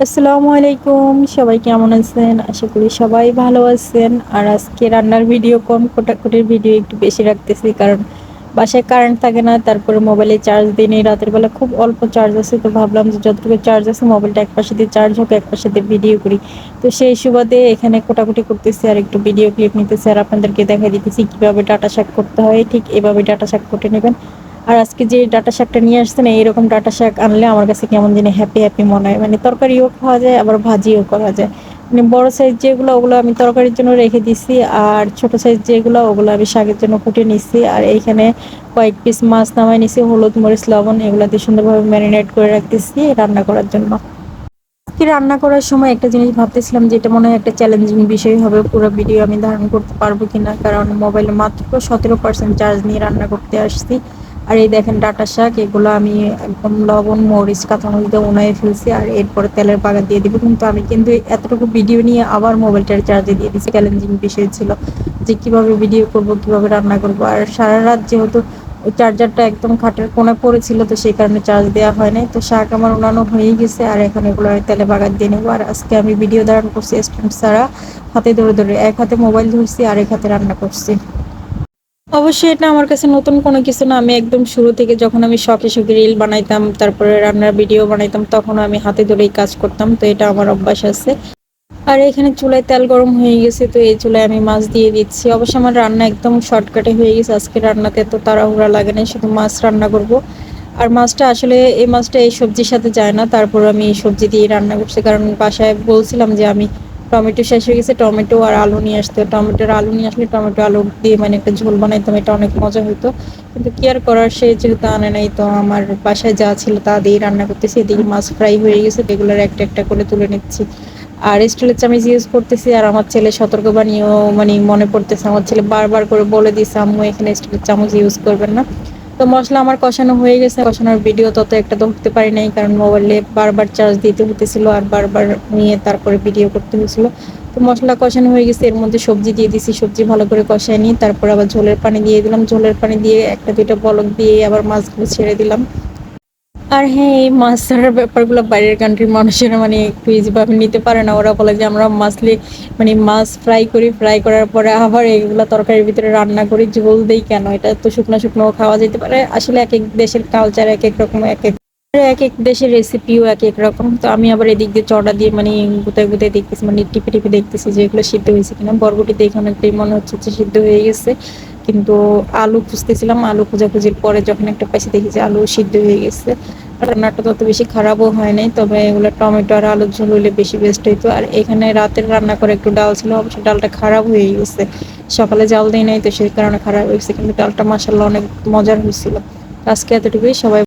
আসসালামু আলাইকুম। সবাই কেমন আছেন? আশা করি সবাই ভালো আছেন। আর আজকে রান্নার ভিডিও কম, কোটাকুটির ভিডিও একটু বেশি রাখতেছি। কারণ বাসায় কারেন্ট থাকে না। তারপরে মোবাইলে চার্জ দিই নি। রাতের বেলা খুব অল্প চার্জ আছে। তো ভাবলাম যে যতটুকু চার্জ আছে মোবাইলটা একপাশে দিয়ে চার্জ হোক, একপাশে দিয়ে ভিডিও করি। তো সেই সুবাদে এখানে কোটাকুটি করতেছি আর একটু ভিডিও ক্লিপ নিতেছি আর আপনাদেরকে দেখাই দিতেছি কিভাবে ডাঁটা শাক করতে হয়। ঠিক এভাবে ডাঁটা শাক কেটে নেবেন। আর আজকে যে ডাঁটা শাকটা নিয়ে আসছেন, এইরকম ডাঁটা শাক আনলে আমার কাছে কেমন জানি হ্যাপি হ্যাপি মনে হয়। মানে তরকারিও খাওয়া যায়, আবার ভাজিও করা যায়। মানে বড় সাইজ যেগুলো ওগুলো আমি তরকারির জন্য রেখে দিছি, আর ছোট সাইজ যেগুলো ওগুলো আমি শাকের জন্য কুটে নিছি। আর এইখানে কয়েক পিস মাছ নামাই নিছি, হলুদ মরিচ লবণ এগুলো দিয়ে সুন্দরভাবে ম্যারিনেট করে রাখতেছি রান্না করার জন্য। কি রান্না করার সময় একটা জিনিস ভাবতেছিলাম যে এটা মনে হয় একটা চ্যালেঞ্জিং বিষয় হবে, পুরো ভিডিও আমি ধারণ করতে পারবো কিনা, কারণ মোবাইলে মাত্র 17% চার্জ নিয়ে রান্না করতে আসছি। আর এই দেখেন ডাটা শাক, এগুলো আমি একদম লবণ মরিচ কাঁচামরিচ দিয়ে উনাই ফেলছি, আর এরপরে তেলের বাগা দিয়ে দিব। কিন্তু আমি কিন্তু এতটুকু ভিডিও নিয়ে আবার মোবাইলটার চার্জে দিয়ে দিচ্ছি। চ্যালেঞ্জিং বিষয় ছিল যে কিভাবে ভিডিও করব, কিভাবে রান্না করব। আর সারা রাত যেহেতু ওই চার্জারটা একদম খাটের কোণে পড়েছিল, তো সেই কারণে চার্জ দেওয়া হয় নাই। তো শাক আমার উনানো হয়ে গেছে, আর এখন এগুলো তেলে বাগার দিয়ে নেবো। আর আজকে আমি ভিডিও ধারণ করছি স্ট্যান্ড ছাড়া, হাতে ধরে ধরে, এক হাতে মোবাইল ধরছি আর এক হাতে রান্না করছি। অবশ্যই এটা আমার কাছে নতুন কোনো কিছু না। আমি একদম শুরু থেকে যখন আমি শখে শখে রিল বানাইতাম, তারপরে রান্নার ভিডিও বানাইতাম, তখন আমি হাতে ধরেই কাজ করতাম। তো এটা আমার অভ্যাস আছে। আর এখানে চুলায় তেল গরম হয়ে গেছে, তো এই চুলায় আমি মাছ দিয়ে দিচ্ছি। অবশ্য আমার রান্না একদম শর্টকাটে হয়ে গেছে, আজকে রান্নাতে এত তাড়াহুড়া লাগে না, শুধু মাছ রান্না করব। আর মাছটা আসলে এই মাছটা এই সবজির সাথে যায় না, তারপর আমি এই সবজি দিয়ে রান্না করছি। কারণ বাসায় বলছিলাম যে আমি টমেটো শেষ হয়ে গেছে, টমেটো আর আলু নিয়ে আসতে, টমেটোর আলু নিয়ে আসলে টমেটো আলু দিয়ে মানে একটা ঝোল বানাইতাম, এটা অনেক মজা হতো। কিন্তু কি আর করার, সে যেহেতু আনে নাই, তো আমার বাসায় যা ছিল তা দিয়ে রান্না করতেছি। এদিকে মাছ ফ্রাই হয়ে গেছে, এগুলোর একটা একটা করে তুলে নিচ্ছি। আর স্টিলের চামচ ইউজ করতেছি। আর আমার ছেলে সতর্কবাণীও মানে মনে পড়তেছে, আমার ছেলে বারবার করে বলে দিছে আম্মু এখানে স্টিলের চামচ ইউজ করবেন না। তো মশলা আমার কষানো হয়ে গেছে, কষানোর ভিডিও তত একটা ধরতে পারি নাই, কারণ মোবাইলে বারবার চার্জ দিতে হতেছিল আর বারবার নিয়ে তারপরে ভিডিও করতে হয়েছিল। তো মশলা কষানো হয়ে গেছে, এর মধ্যে সবজি দিয়ে দিছি, সবজি ভালো করে কষায় নিই, তারপর আবার ঝোলের পানি দিয়ে দিলাম, ঝোলের পানি দিয়ে একটা দুইটা বলক দিয়ে আবার মাছগুলো ছেড়ে দিলাম। আর হ্যাঁ, এই মাছ ধরার ব্যাপারগুলো বাইরের কান্ট্রির মানুষেরা মানে একটু ইজি ভাবে নিতে পারে না। ওরা বলে যে আমরা মাছলি মানে মাছ ফ্রাই করি, ফ্রাই করার পরে আবার এগুলো তরকারির ভিতরে রান্না করি, ঝোল দেই কেন? এটা তো শুকনো শুকনো খাওয়া যেতে পারে। আসলে এক এক দেশের কালচার এক এক রকম, এক এক দেশের রেসিপিও এক এক রকম। তো আমি আবার এদিক দিয়ে চড়া দিয়ে মানে গুতায় গুতায় দেখতেছি, মানে টিপে টিপে দেখতেছি যে এগুলো সিদ্ধ হয়েছে কিনা। বরবটি দেখে অনেকটাই মনে হচ্ছে যে সিদ্ধ হয়ে গেছে, কিন্তু আলু খুঁজতেছিলাম, আলু খোঁজাখুঁজির পরে যখন একটা পাইছি দেখি যে আলু সিদ্ধ হয়ে গেছে। রান্নাটা তত বেশি খারাপও হয় নাই, তবে এগুলো টমেটো আর আলুর ঝোল হলে বেশি বেস্ট হইতো। আর এখানে রাতের রান্না করে একটু ডাল ছিল, অবশ্য ডালটা খারাপ হয়ে গেছে, সকালে জাল দেই নাই তো সেই কারণে খারাপ হয়েছে, কিন্তু ডালটা মাশাআল্লাহ অনেক মজার হয়েছিল। আজকে এতটুকুই, সবাই